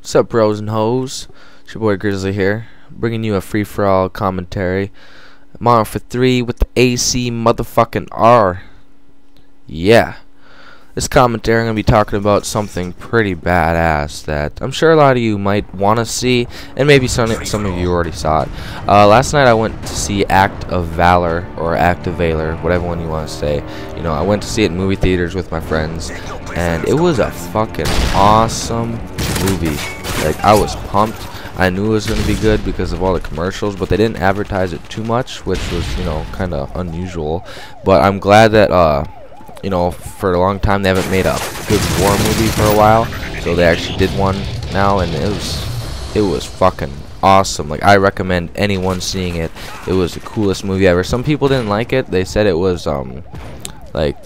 What's up, bros and hoes? It's your boy Grizzly here, bringing you a free-for-all commentary. Mw3 with the AC motherfucking R. Yeah. This commentary I'm going to be talking about something pretty badass that I'm sure a lot of you might want to see, and maybe some of you already saw it. Last night I went to see Act of Valor, or Act of Valor, whatever one you want to say. You know, I went to see it in movie theaters with my friends, and it was a fucking awesome movie. Like, I was pumped. I knew it was going to be good because of all the commercials, but they didn't advertise it too much, which was, you know, kind of unusual. But I'm glad that, you know, for a long time they haven't made a good war movie for a while, so they actually did one now, and it was fucking awesome. Like, I recommend anyone seeing it. It was the coolest movie ever. Some people didn't like it. They said it was like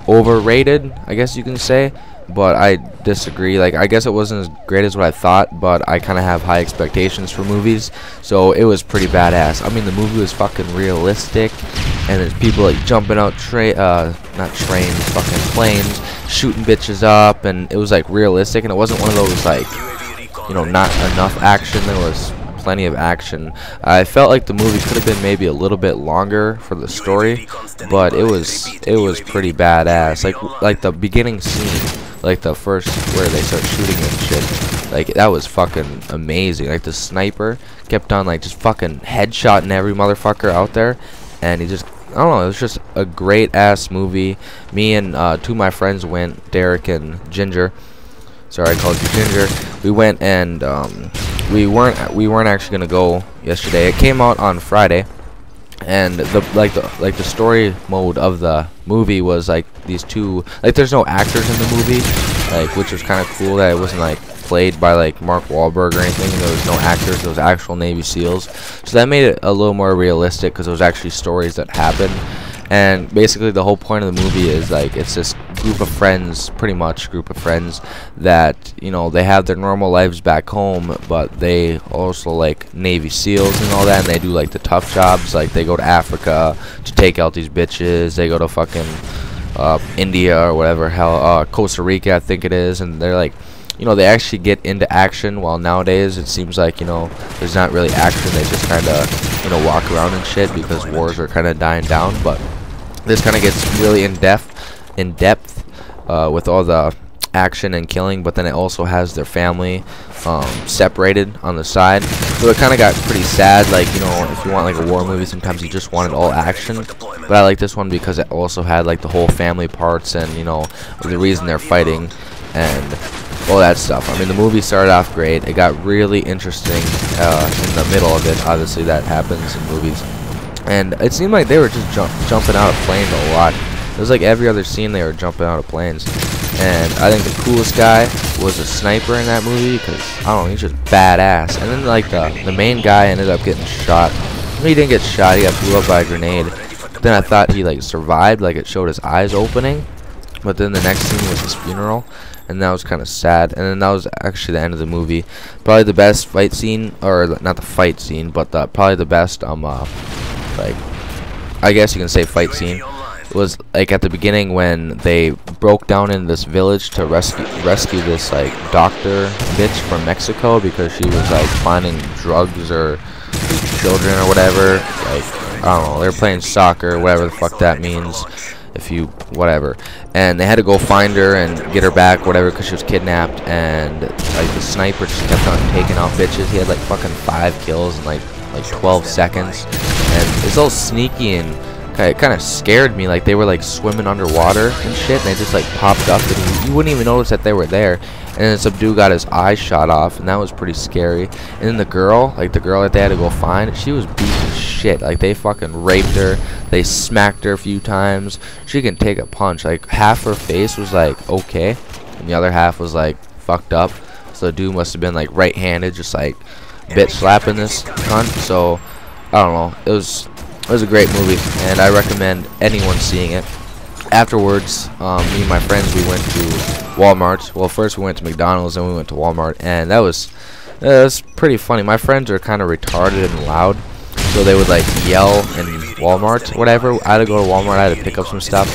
overrated, I guess you can say, but I disagree. Like, I guess it wasn't as great as what I thought, but I kind of have high expectations for movies, so it was pretty badass. I mean, the movie was fucking realistic, and there's people like jumping out not trains, fucking planes, shooting bitches up, and it was like realistic, and it wasn't one of those like, you know, not enough action. There was plenty of action. I felt like the movie could have been maybe a little bit longer for the story, but it was pretty badass. Like the beginning scene, like the first where they start shooting and shit, like that was fucking amazing. Like the sniper kept on like just fucking headshotting every motherfucker out there, and he just, I don't know, it was just a great ass movie. Me and two of my friends went, Derek and Ginger. Sorry, I called you Ginger. We went, and we weren't actually gonna go yesterday. It came out on Friday, and the story mode of the movie was like these two, like, there's no actors in the movie, like, which was kind of cool that it wasn't like played by like Mark Wahlberg or anything. There was no actors. There was actual Navy SEALs, so that made it a little more realistic because it was actually stories that happened. And basically the whole point of the movie is like, it's this group of friends, pretty much group of friends that, you know, they have their normal lives back home, but they also like Navy SEALs and all that, and they do like the tough jobs. Like, they go to Africa to take out these bitches. They go to fucking India or whatever hell, Costa Rica I think it is, and they're like, you know, they actually get into action, while nowadays it seems like, you know, there's not really action. They just kind of, you know, walk around and shit because wars are kind of dying down. But this kind of gets really in depth with all the action and killing, but then it also has their family separated on the side, so it kind of got pretty sad. Like, you know, if you want like a war movie, sometimes you just wanted all action, but I like this one because it also had like the whole family parts, and, you know, the reason they're fighting and all that stuff. I mean, the movie started off great. It got really interesting in the middle of it. Obviously that happens in movies, and it seemed like they were just jumping out of planes a lot. It was like every other scene they were jumping out of planes. And I think the coolest guy was a sniper in that movie, because, I don't know, he's just badass. And then like the main guy ended up getting shot. I mean, he didn't get shot, he got blew up by a grenade. Then I thought he like survived, like it showed his eyes opening. But then the next scene was his funeral, and that was kind of sad. And then that was actually the end of the movie. Probably the best fight scene, or not the fight scene, but probably the best like, I guess you can say fight scene, was like at the beginning when they broke down in this village to rescue this like doctor bitch from Mexico, because she was like finding drugs or children or whatever. Like, I don't know, they were playing soccer, whatever the fuck that means, if you whatever, and they had to go find her and get her back, whatever, because she was kidnapped. And like the sniper just kept on taking out bitches. He had like fucking 5 kills in like 12 seconds, and it's all sneaky, and it kind of scared me. Like, they were like swimming underwater and shit, and they just like popped up, and you wouldn't even notice that they were there. And then some dude got his eye shot off, and that was pretty scary. And then the girl that they had to go find, she was beat to shit. Like, they fucking raped her, they smacked her a few times. She can take a punch. Like, half her face was like okay, and the other half was like fucked up. So the dude must have been like right-handed, just like bitch slapping this cunt. So I don't know, it was a great movie, and I recommend anyone seeing it. Afterwards, me and my friends, we went to Walmart. Well, first we went to McDonald's, then we went to Walmart, and that was pretty funny. My friends are kind of retarded and loud, so they would like yell in Walmart, whatever. I had to go to Walmart, I had to pick up some stuff,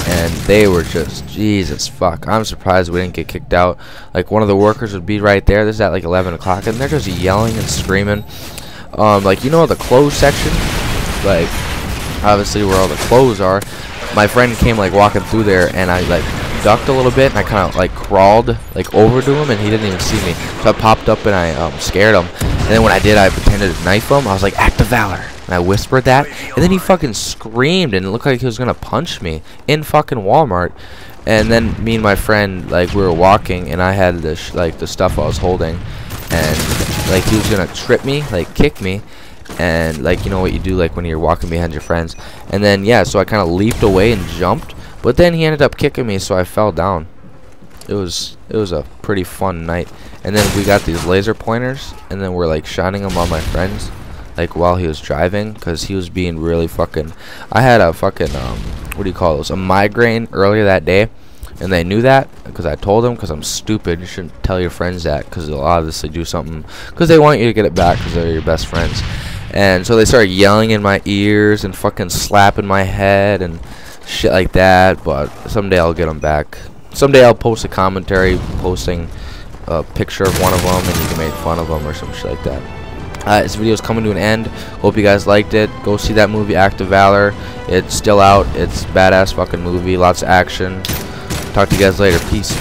and they were just Jesus fuck. I'm surprised we didn't get kicked out. Like, one of the workers would be right there. This is at like 11 o'clock, and they're just yelling and screaming. Like, you know, the clothes section, like obviously where all the clothes are. My friend came like walking through there, and I like ducked a little bit, and I kind of like crawled like over to him, and he didn't even see me. So I popped up and I scared him. And then when I did, I pretended to knife him. I was like, "Act of Valor," and I whispered that, and then he fucking screamed, and it looked like he was gonna punch me in fucking Walmart. And then me and my friend, like, we were walking, and I had this like the stuff I was holding, and like he was gonna trip me, like kick me. And like, you know what you do like when you're walking behind your friends. And then yeah, so I kind of leaped away and jumped, but then he ended up kicking me, so I fell down. It was a pretty fun night. And then we got these laser pointers, and then we're like shining them on my friends like while he was driving, because he was being really fucking, I had a fucking what do you call those, a migraine earlier that day, and they knew that because I told them, because I'm stupid. You shouldn't tell your friends that, because they'll obviously do something because they want you to get it back because they're your best friends. And so they started yelling in my ears and fucking slapping my head and shit like that. But someday I'll get them back. Someday I'll post a commentary posting a picture of one of them, and you can make fun of them or some shit like that. This video is coming to an end. Hope you guys liked it. Go see that movie, Act of Valor. It's still out. It's a badass fucking movie. Lots of action. Talk to you guys later. Peace.